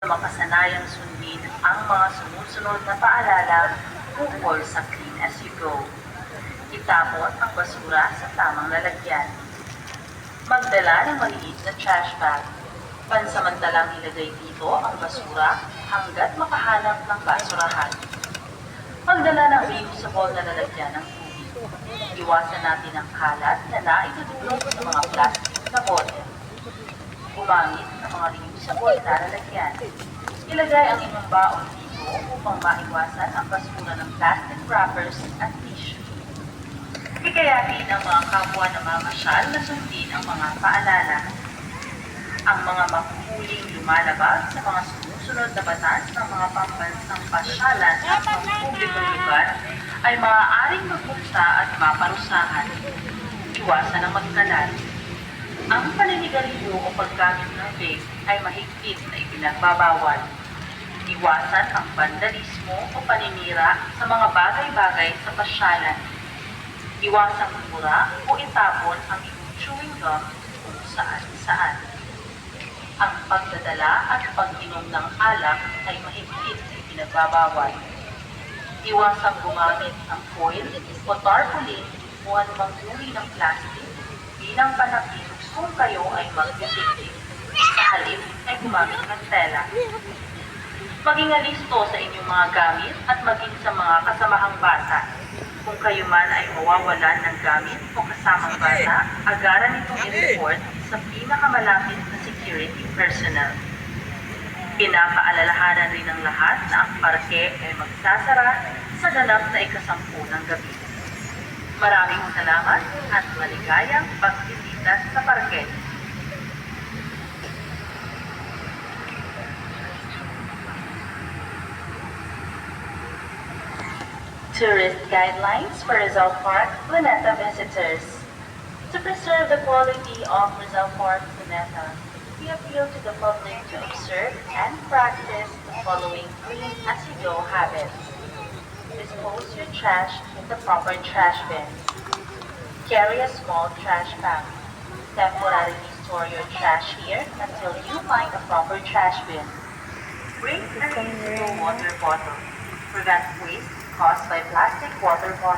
Makasanayang sundin ang mga sumusunod na paalala tungkol sa Clean as you go. Itapon ang basura sa tamang lalagyan. Magdala ng maliit na trash bag. Pansamantalang ilagay dito ang basura hanggat makahanap ng basurahan. Magdala ng reusable na lalagyan ng tubig. Iwasan natin ang kalat na naitutulog sa mga plastic na bote. Gumamit ng mga reusable na lalagyan. Ilagay ang inyong baon dito upang maiwasan ang basura ng plastic wrappers at tissue. Hikayatin ang mga kapwa na mamasyal na sundin ang mga paalala. Ang mga makuhuling lumalabas sa mga sumusunod na batas ng mga pambansang pasyalan at pampublikong lugar ay maaaring magpunta at maparusahan. Iwasan ang magkalat. Ang paninigarilyo o paggamit ng vape ay mahigpit na ipinagbabawal. Iwasan ang vandalismo o paninira sa mga bagay-bagay sa pasyalan. Iwasang mura o itapon ang iyong chewing gum kung saan-saan. Ang pagdadala at pag-inom ng alak ay mahigpit na ipinagbabawal. Iwasang gumamit ng foil o tarpaulin o anumang uri ng plastic bilang panakit kung kayo ay magtitiktik. Sa halip ay gumamit ng tela. Maging alisto sa inyong mga gamit at maging sa mga kasamahang bata. Kung kayo man ay mawawalan ng gamit o kasamang bata, agaran itong i-report sa pinakamalapit na security personnel. Pinapaalalahanan rin ng lahat na ang parke ay magsasara sa ganap na 10:00 ng gabi. Maraming salamat at maligayang pagbisita sa parke. Tourist Guidelines for Rizal Park, Luneta visitors. To preserve the quality of Rizal Park, Luneta, we appeal to the public to observe and practice the following clean-as-you-go habits. Dispose your trash in the proper trash bin. Carry a small trash bag. Temporarily store your trash here until you find a proper trash bin. Bring a reusable water bottle. Prevent waste caused by plastic water bottles.